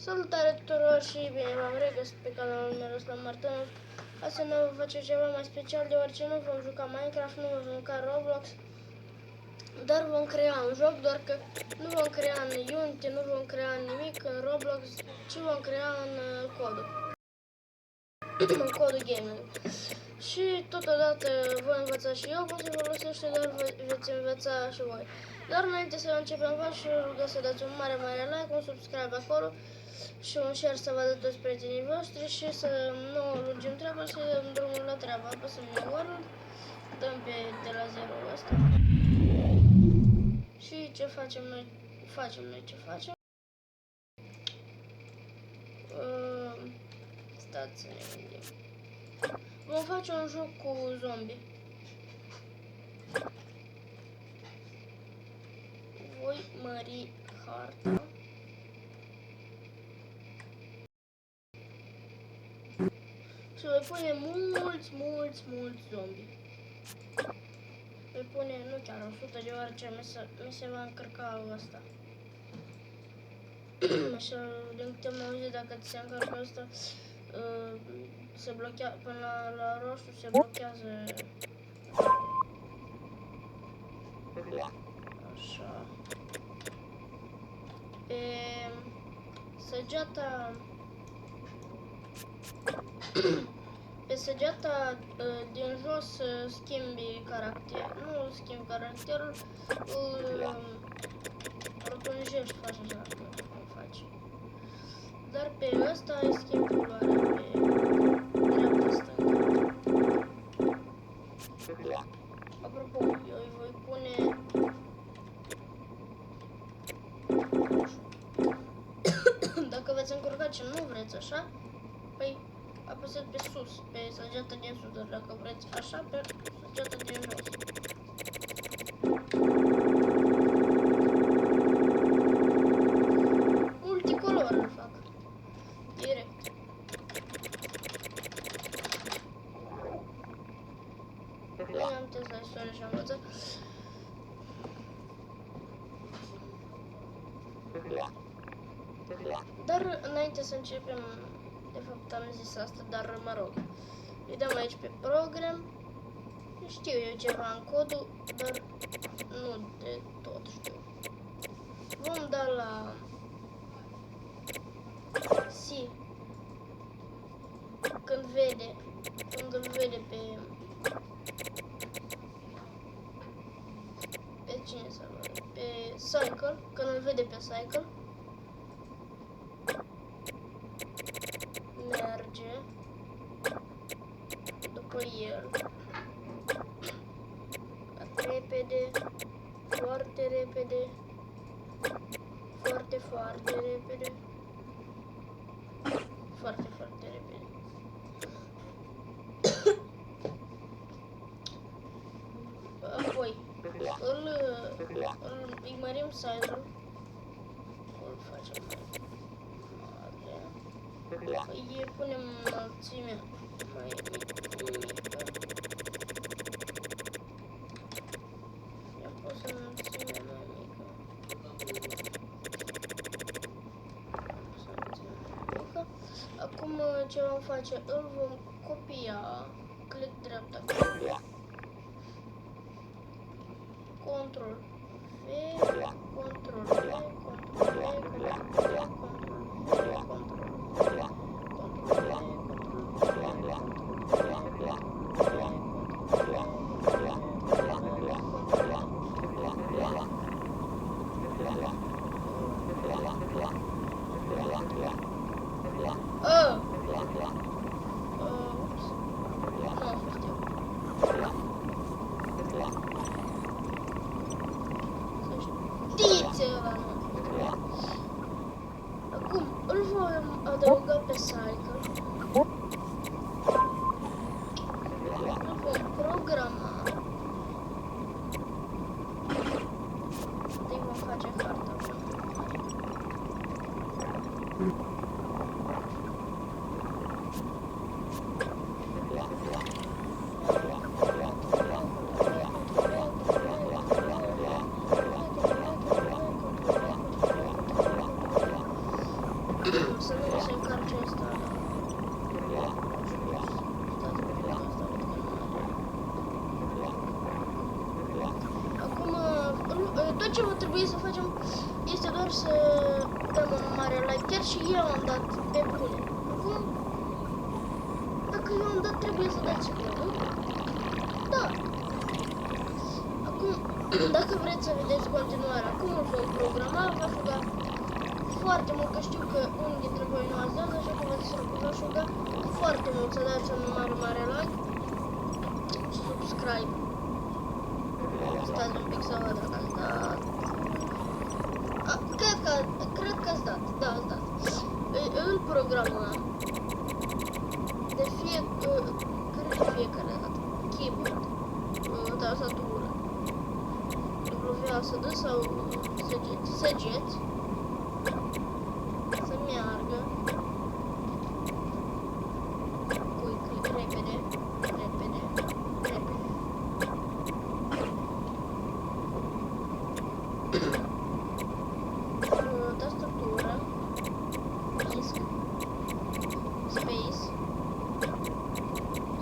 Salutare tuturor și bine v-am regăsit pe canalul meu Ruslan Martinov. Astăzi ne vom face ceva mai special, deoarece nu vom juca Minecraft, nu vom juca Roblox, dar vom crea un joc, doar că nu vom crea în Unity, nu vom crea nimic în Roblox, ci vom crea în codul. În codul gaming. Și totodată voi învăța și eu cum se folosește, dar veți învăța și voi. Dar înainte să începem, v-aș ruga să dați un mare like, un subscribe acolo și un share să vadă toți prietenii voștri și să nu lungim treaba și să dăm drumul la treabă. Apăsăm New World, dăm pe de la 0 ăsta. Și ce facem noi? Ce facem? Stați să ne gândim. Vom face un joc cu zombie. Voi mări harta. Și voi pune mulți zombie. Voi pune, nu chiar 100, deoarece mi se va încărca asta. Așa, din câte am auzit, dacă ți se încărcă asta, se blochează, până la roșu se blochează. Așa. Pe săgeata din jos schimbi caracter. Nu schimbi caracterul, îl rotunjești, faci așa cum faci. Dar pe ăsta îi schimbi culoarea pe dreapta stânga. Apropo, eu îi voi pune dacă veți încurca ce nu vreți așa, păi apăsați pe sus, pe săgeata din sus, dar dacă vreți așa, pe săgeata din jos. Multicolor îl fac. Direct. Bine, am testat istoria și am învățat. Dar înainte să începem, de fapt am zis asta, dar mă rog, îi dăm aici pe program, știu eu ceva în codul, dar nu de tot știu. Vom da la C când îl vede pe cine să vadă, pe Cycle, când îl vede pe Cycle, merge după el repede, foarte repede, foarte repede, foarte repede. Apoi îi mărim size-ul, îl facem mai mare, îi punem înălțimea mai mică. I-am pus înălțimea mai mică. Acum ce vom face? Îl vom copia, click dreapta, copia, Ctrl V, Ctrl V, Ctrl V, Ctrl V, acum îl vom adăuga pe Cycle, îl vom programa, îi vom face harta. Să nu mi se încarce asta. Acum, tot ce va trebui să facem este doar să dăm un mare like. Chiar și eu am dat pe bune. Acum, dacă eu am dat, trebuie să dați voi, nu? Da. Acum, dacă vreți să vedeți continuarea cum îl vom programa, v-aș ruga foarte mult, că știu că unii dintre voi nu ați dat, așa că v-aș ruga foarte mult să dați un mare like și subscribe. Stați un pic să văd dacă ați dat. Cred că ați dat. Da, ați dat. Îl programăm de fiecare dată. Keyboard, tastatură, WASD sau săgeți să meargă repede. Tastatură, disc, space,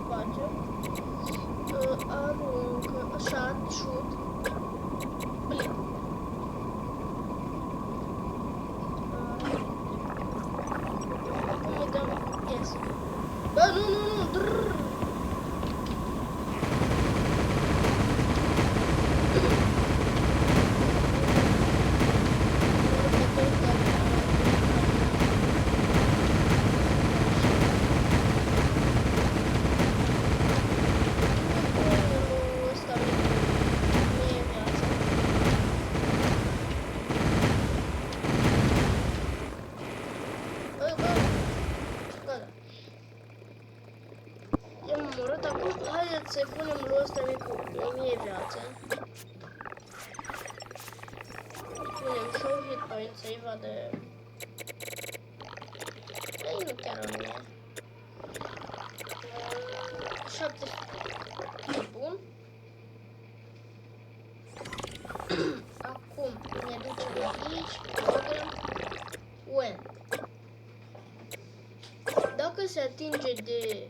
spațiu, aruncă, shoot, play. Acum îi dăm yes. Bă, nu, drrrr. Haideți să-i punem lui ăsta micu mie viață. Punem show hit point să-i vadă. Ei, nu chiar o mie. 7. Bun. Acum ne ducem aici, program, when. Dacă se atinge de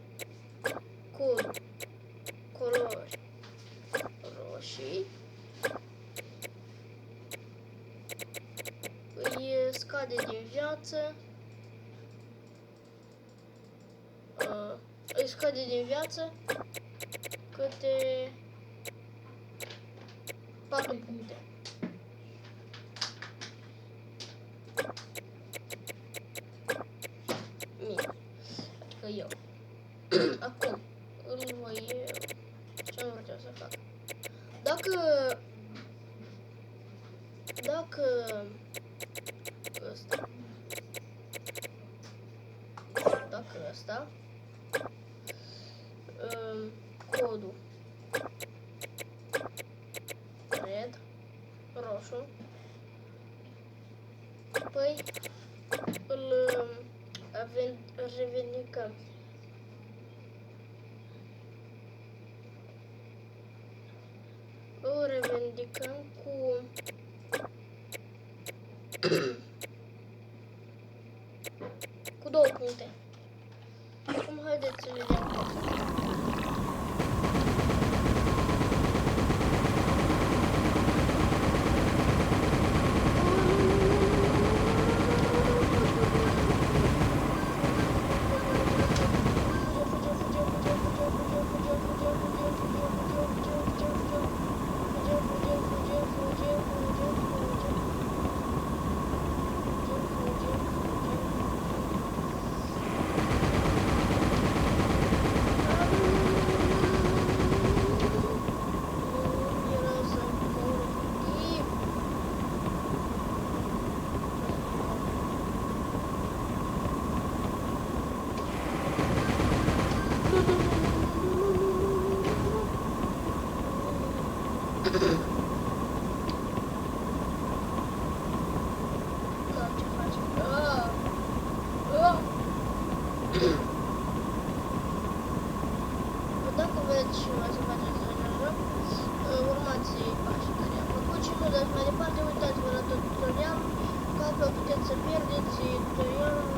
culori roșii, îi scade din viață, câte 4 puncte. Mie, adică eu. Acum îl voi... ce nu vreau să fac? Dacă ăsta codul red, roșu, păi îl revendicăm. O revendicăm cu 2 puncte. Acum haideți să vedem. Dacă vreți și mai să faceți acest joc, urmați pașii care am făcut și nu dați mai departe, uitați-vă la tot tutorial, că altfel puteți să pierdeți tutorialul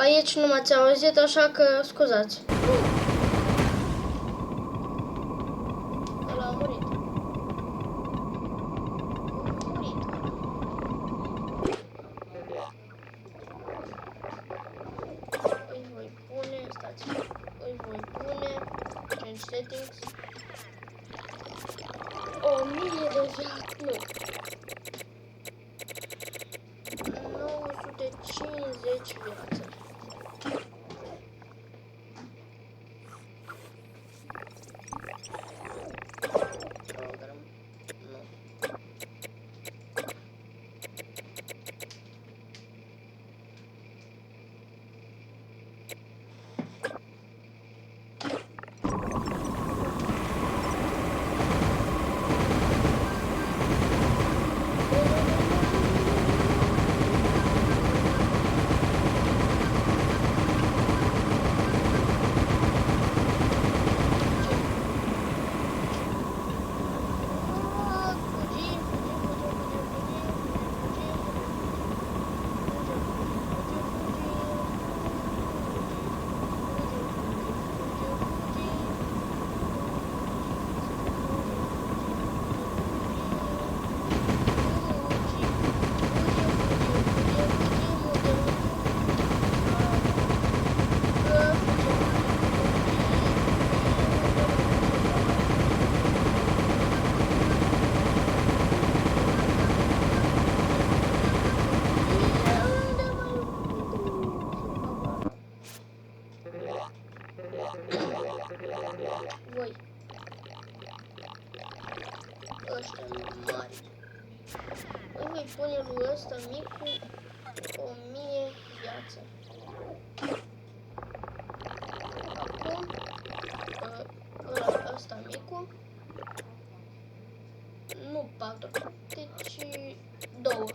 Aici nu m-ați auzit, așa că scuzați. Ăla a murit. Îi voi pune, stați, îi voi pune, change settings, 1000 de viață, nu, 950 viață. Program, nu. Voi. Ăștia mari. Îi voi pune lui ăsta micu 1000 viață. Acum ăsta micu. Nu 4, deci 2.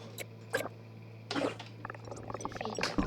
De fiecare.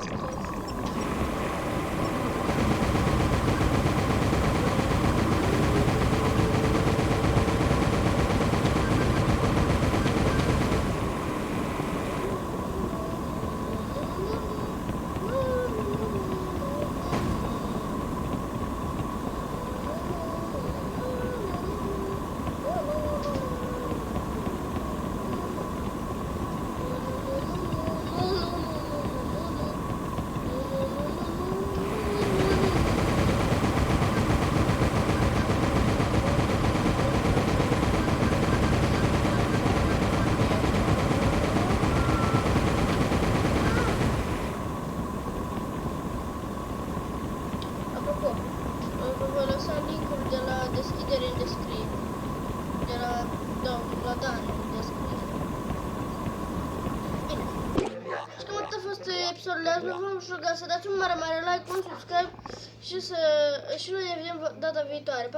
Vă lăsa link-ul de la deschidere în descriere. De la Dan în descriere. Bine. Și cam atât a fost episodul de azi. Vă vom ruga să dați un mare like, un subscribe și noi ne vedem data viitoare.